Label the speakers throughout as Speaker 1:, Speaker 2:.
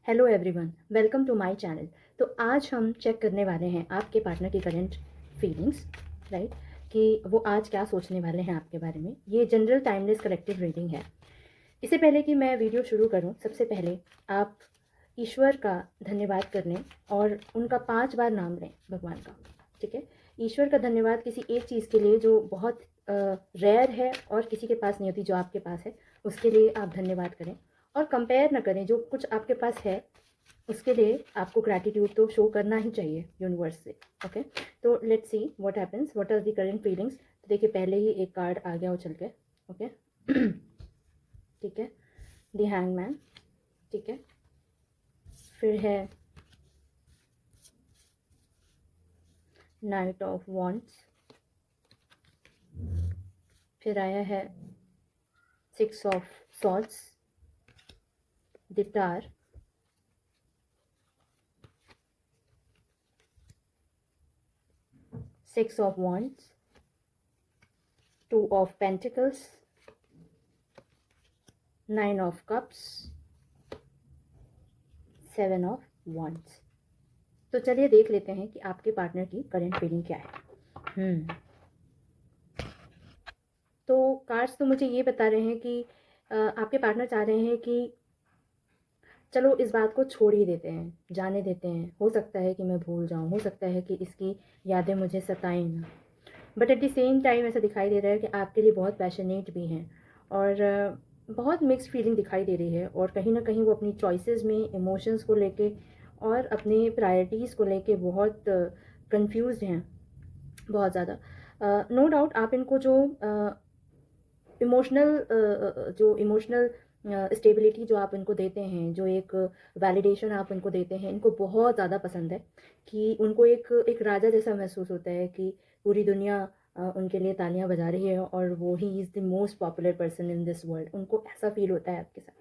Speaker 1: Hello everyone, welcome to my channel. तो आज हम चेक करने वाले हैं आपके पार्टनर की करंट फीलिंग्स, राइट? कि वो आज क्या सोचने वाले हैं आपके बारे में। ये जनरल टाइमलेस कलेक्टिव रीडिंग है। इससे पहले कि मैं वीडियो शुरू करूं, सबसे पहले आप ईश्वर का धन्यवाद कर लें और उनका 5 बार नाम लें, भगवान का। ठीक है? ईश्वर का धन्यवाद किसी एक चीज़ के लिए जो बहुत रेयर है और किसी के पास नहीं होती, जो आपके पास है उसके लिए आप धन्यवाद करें। और कंपेयर ना करें, जो कुछ आपके पास है उसके लिए आपको ग्रैटिट्यूड तो शो करना ही चाहिए यूनिवर्स से। ओके, तो let's see what happens, what are the current feelings. तो देखिए, पहले ही एक कार्ड आ गया उछल के। ओके ठीक है, द हैंगमैन। ठीक है, फिर है नाइट ऑफ वॉन्ड्स, फिर आया है 6 of swords, the tar, Six of Wands, Two of Pentacles, Nine of Cups, Seven of Wands। तो चलिए देख लेते हैं कि आपके पार्टनर की करंट फीलिंग क्या है। तो कार्ड्स तो मुझे ये बता रहे हैं कि आपके पार्टनर चाह रहे हैं कि चलो इस बात को छोड़ ही देते हैं, जाने देते हैं। हो सकता है कि मैं भूल जाऊं, हो सकता है कि इसकी यादें मुझे सताएं ना। But at the same time ऐसा दिखाई दे रहा है कि आपके लिए बहुत पैशनेट भी हैं और बहुत मिक्स्ड फीलिंग दिखाई दे रही है। और कहीं ना कहीं वो अपनी चॉइसेस में, इमोशंस को लेके और अपने प्रायोरिटीज़ को लेके बहुत कंफ्यूज हैं, बहुत ज़्यादा। नो डाउट आप इनको जो इमोशनल स्टेबिलिटी जो आप इनको देते हैं, जो एक वैलिडेशन आप इनको देते हैं, इनको बहुत ज़्यादा पसंद है। कि उनको एक एक राजा जैसा महसूस होता है कि पूरी दुनिया उनके लिए तालियां बजा रही है और वो he is the most popular person in this world. उनको ऐसा फील होता है आपके साथ।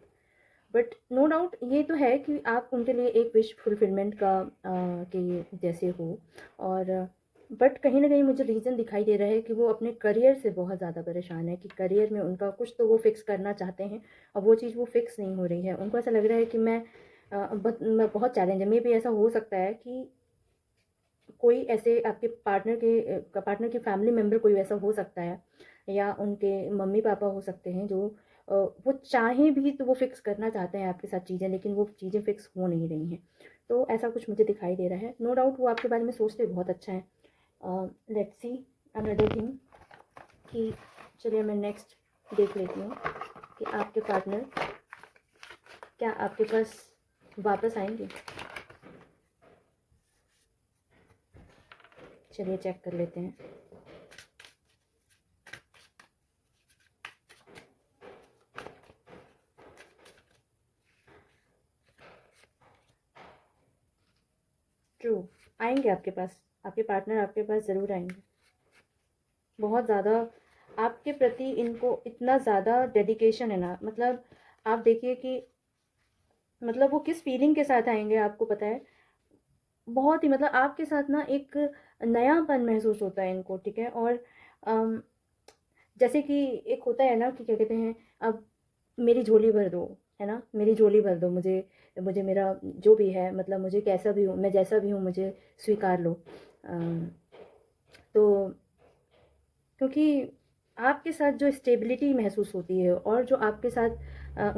Speaker 1: बट नो डाउट ये तो है कि आप उनके लिए एक विश फुलफिलमेंट का के जैसे हो। और बट कहीं ना कहीं मुझे रीज़न दिखाई दे रहा है कि वो अपने करियर से बहुत ज़्यादा परेशान है। कि करियर में उनका कुछ तो वो फिक्स करना चाहते हैं और वो चीज़ वो फिक्स नहीं हो रही है। उनको ऐसा लग रहा है कि मैं बहुत चैलेंज है। मे भी ऐसा हो सकता है कि कोई ऐसे आपके पार्टनर के फैमिली मेम्बर कोई ऐसा हो सकता है, या उनके मम्मी पापा हो सकते हैं जो वो चाहें भी तो वो फिक्स करना चाहते हैं आपके साथ चीज़ें, लेकिन वो चीज़ें फिक्स हो नहीं रही हैं। तो ऐसा कुछ मुझे दिखाई दे रहा है। नो डाउट वो आपके बारे में सोचते बहुत अच्छा है। लेट्स सी अनदर थिंग कि चलिए मैं नेक्स्ट देख लेती हूँ कि आपके पार्टनर क्या आपके पास वापस आएंगे। चलिए चेक कर लेते हैं। ट्रू, आएंगे आपके पास। आपके पार्टनर आपके पास ज़रूर आएंगे। बहुत ज़्यादा आपके प्रति इनको इतना ज़्यादा डेडिकेशन है ना। मतलब आप देखिए कि मतलब वो किस फीलिंग के साथ आएंगे, आपको पता है। बहुत ही मतलब आपके साथ ना एक नयापन महसूस होता है इनको। ठीक है, और अम, जैसे कि एक होता है ना कि क्या कहते हैं, अब मेरी झोली भर दो, है ना, मेरी झोली भर दो। मुझे मुझे मेरा जो भी है, मतलब मुझे कैसा भी हूँ, मैं जैसा भी हूँ मुझे स्वीकार लो। तो क्योंकि आपके साथ जो स्टेबिलिटी महसूस होती है और जो आपके साथ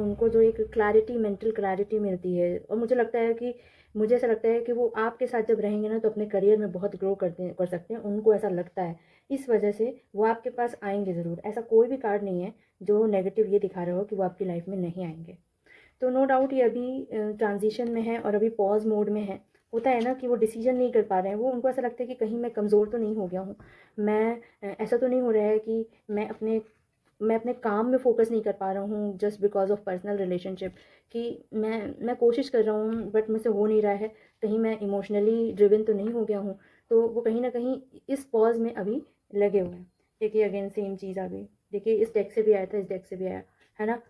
Speaker 1: उनको जो एक क्लैरिटी, मेंटल क्लैरिटी मिलती है, और मुझे लगता है कि मुझे ऐसा लगता है कि वो आपके साथ जब रहेंगे ना तो अपने करियर में बहुत ग्रो कर सकते हैं। उनको ऐसा लगता है, इस वजह से वो आपके पास आएंगे ज़रूर। ऐसा कोई भी कार्ड नहीं है जो नेगेटिव ये दिखा रहा हो कि वो आपकी लाइफ में नहीं आएंगे। तो नो डाउट ये अभी ट्रांजिशन में है और अभी पॉज मोड में है। होता है ना कि वो डिसीजन नहीं कर पा रहे हैं। वो उनको ऐसा लगता है कि कहीं मैं कमज़ोर तो नहीं हो गया हूँ, मैं ऐसा तो नहीं हो रहा है कि मैं अपने काम में फ़ोकस नहीं कर पा रहा हूँ just because of personal relationship. कि मैं कोशिश कर रहा हूँ बट मुझसे हो नहीं रहा है, कहीं मैं इमोशनली ड्रिवन तो नहीं हो गया हूँ। तो वो कहीं ना कहीं इस पॉज में अभी लगे हुए हैं। देखिए अगेन सेम चीज़ आ गई। देखिए इस डेक से भी आया था, इस डेक से भी आया, है ना।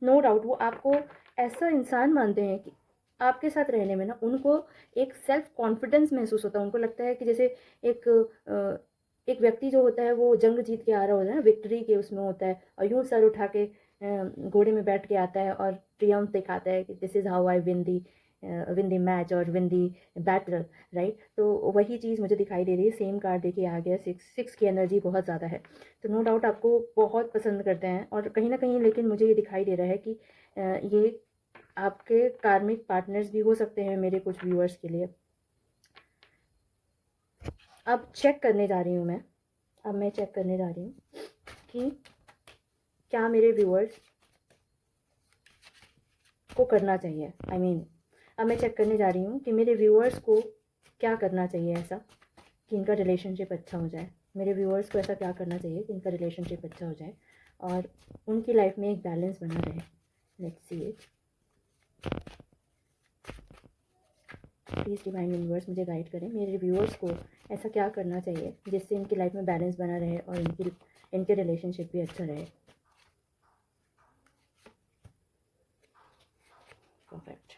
Speaker 1: नो डाउट वो आपको ऐसा इंसान मानते हैं कि आपके साथ रहने में ना उनको एक सेल्फ कॉन्फिडेंस महसूस होता है। उनको लगता है कि जैसे एक एक व्यक्ति जो होता है वो जंग जीत के आ रहा होता है ना, विक्ट्री के उसमें होता है, और यूँ सर उठा के घोड़े में बैठ के आता है और ट्रियम्फ दिखाता है कि this is how I win the win the match और विन द बैटल, राइट। तो वही चीज़ मुझे दिखाई दे रही है। सेम कार्ड देखिए आ गया, 6 की एनर्जी बहुत ज़्यादा है, तो नो डाउट आपको बहुत पसंद करते हैं। और कहीं ना कहीं लेकिन मुझे ये दिखाई दे रहा है कि ये आपके कार्मिक पार्टनर्स भी हो सकते हैं मेरे कुछ व्यूअर्स के लिए। अब चेक करने जा रही हूँ मैं, अब मैं चेक करने जा रही हूँ कि क्या मेरे व्यूअर्स को करना चाहिए। अब मैं चेक करने जा रही हूँ कि मेरे व्यूअर्स को क्या करना चाहिए ऐसा कि इनका रिलेशनशिप अच्छा हो जाए। मेरे व्यूअर्स को ऐसा क्या करना चाहिए कि इनका रिलेशनशिप अच्छा हो जाए और उनकी लाइफ में एक बैलेंस बना रहे। Let's see it. Please divine universe मुझे गाइड करें, मेरे व्यूअर्स को ऐसा क्या करना चाहिए जिससे इनकी लाइफ में बैलेंस बना रहे और इनके रिलेशनशिप भी अच्छा रहे। परफेक्ट।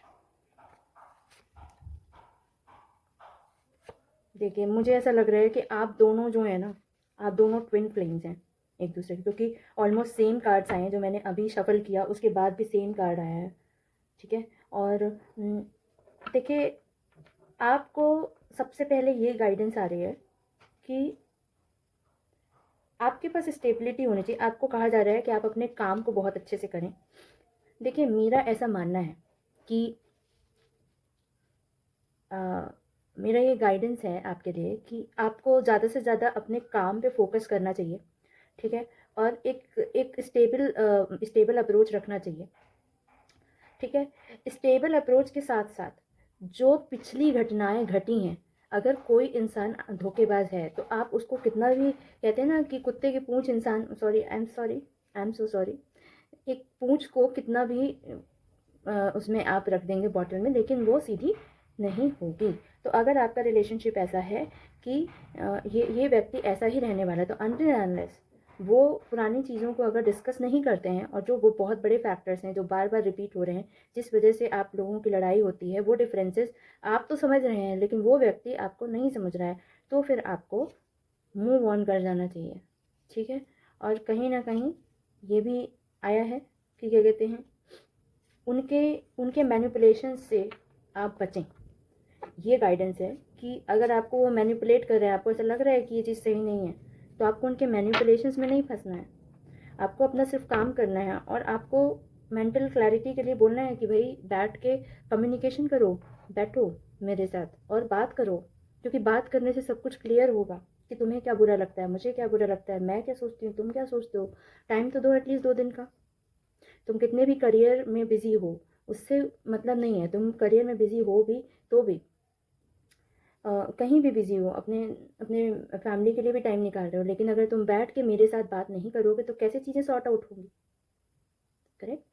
Speaker 1: देखिए मुझे ऐसा लग रहा है कि आप दोनों जो है ना, आप दोनों ट्विन फ्लेम्स हैं एक दूसरे के, क्योंकि ऑलमोस्ट सेम कार्ड्स आए हैं। जो मैंने अभी शफल किया उसके बाद भी सेम कार्ड आया है, ठीक है। और देखिए आपको सबसे पहले ये गाइडेंस आ रही है कि आपके पास स्टेबिलिटी होनी चाहिए। आपको कहा जा रहा है कि आप अपने काम को बहुत अच्छे से करें। देखिए मेरा ऐसा मानना है कि मेरा ये गाइडेंस है आपके लिए कि आपको ज़्यादा से ज़्यादा अपने काम पे फोकस करना चाहिए, ठीक है। और एक स्टेबल अप्रोच रखना चाहिए, ठीक है। स्टेबल अप्रोच के साथ साथ जो पिछली घटनाएं घटी हैं, अगर कोई इंसान धोखेबाज है तो आप उसको कितना भी, कहते हैं ना कि कुत्ते की पूंछ इंसान, आई एम सो सॉरी, एक पूंछ को कितना भी उसमें आप रख देंगे बॉटल में, लेकिन वो सीधी नहीं होगी। तो अगर आपका रिलेशनशिप ऐसा है कि ये व्यक्ति ऐसा ही रहने वाला है, तो अनटिल अनलेस वो पुरानी चीज़ों को अगर डिस्कस नहीं करते हैं, और जो वो बहुत बड़े फैक्टर्स हैं जो बार बार रिपीट हो रहे हैं जिस वजह से आप लोगों की लड़ाई होती है, वो डिफरेंसेस आप तो समझ रहे हैं लेकिन वो व्यक्ति आपको नहीं समझ रहा है, तो फिर आपको मूव ऑन कर जाना चाहिए, ठीक है। और कहीं ना कहीं ये भी आया है कि क्या कहते हैं, उनके मैनिपुलेशन से आप बचें। ये गाइडेंस है कि अगर आपको वो मैनिपुलेट कर रहे हैं, आपको ऐसा लग रहा है कि ये चीज़ सही नहीं है, तो आपको उनके मैनिपुलेशंस में नहीं फंसना है। आपको अपना सिर्फ काम करना है और आपको मेंटल क्लैरिटी के लिए बोलना है कि भाई बैठ के कम्युनिकेशन करो, बैठो मेरे साथ और बात करो, क्योंकि बात करने से सब कुछ क्लियर होगा कि तुम्हें क्या बुरा लगता है, मुझे क्या बुरा लगता है, मैं क्या सोचती हूँ, तुम क्या सोचते हो। टाइम तो दो एटलीस्ट 2 दिन का। तुम कितने भी करियर में बिजी हो उससे मतलब नहीं है, तुम करियर में बिजी हो भी तो भी कहीं भी बिजी हो, अपने अपने फैमिली के लिए भी टाइम निकाल रहे हो, लेकिन अगर तुम बैठ के मेरे साथ बात नहीं करोगे तो कैसे चीज़ें सॉर्ट आउट होंगी, करेक्ट।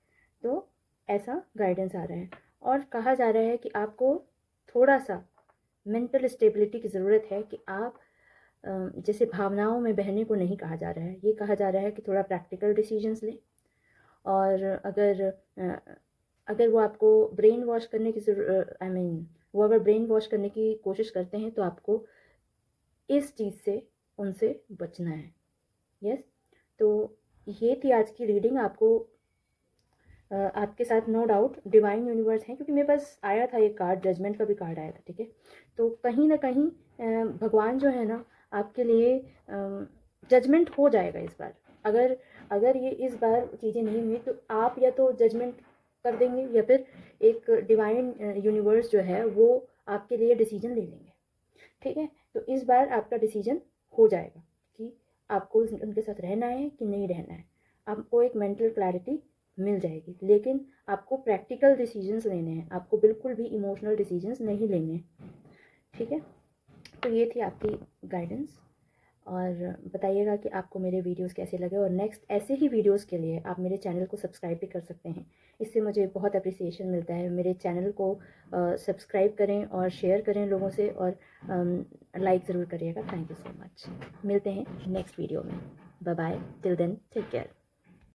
Speaker 1: तो ऐसा गाइडेंस आ रहा है और कहा जा रहा है कि आपको थोड़ा सा मेंटल स्टेबिलिटी की ज़रूरत है कि आप जैसे भावनाओं में बहने को नहीं कहा जा रहा है, ये कहा जा रहा है कि थोड़ा प्रैक्टिकल डिसीजंस लें। और अगर वो आपको ब्रेन वॉश करने की वो अगर ब्रेन वॉश करने की कोशिश करते हैं तो आपको इस चीज़ से उनसे बचना है। यस। तो ये थी आज की रीडिंग। आपको आपके साथ नो डाउट डिवाइन यूनिवर्स हैं, क्योंकि मेरे पास आया था एक कार्ड, जजमेंट का भी कार्ड आया था, ठीक है। तो कहीं ना कहीं भगवान जो है ना आपके लिए जजमेंट हो जाएगा इस बार। अगर अगर ये इस बार चीज़ें नहीं हुई तो आप या तो जजमेंट कर देंगे या फिर एक डिवाइन यूनिवर्स जो है वो आपके लिए डिसीजन ले लेंगे, ठीक है। तो इस बार आपका डिसीजन हो जाएगा कि आपको उनके साथ रहना है कि नहीं रहना है। आपको एक मेंटल क्लैरिटी मिल जाएगी, लेकिन आपको प्रैक्टिकल डिसीजंस लेने हैं, आपको बिल्कुल भी इमोशनल डिसीजंस नहीं लेने हैं, ठीक है। तो ये थी आपकी गाइडेंस। और बताइएगा कि आपको मेरे वीडियोस कैसे लगे, और नेक्स्ट ऐसे ही वीडियोस के लिए आप मेरे चैनल को सब्सक्राइब भी कर सकते हैं। इससे मुझे बहुत अप्रिसिएशन मिलता है। मेरे चैनल को सब्सक्राइब करें और शेयर करें लोगों से, और लाइक ज़रूर करिएगा। Thank you so much. मिलते हैं नेक्स्ट वीडियो में। Bye bye, till then take care.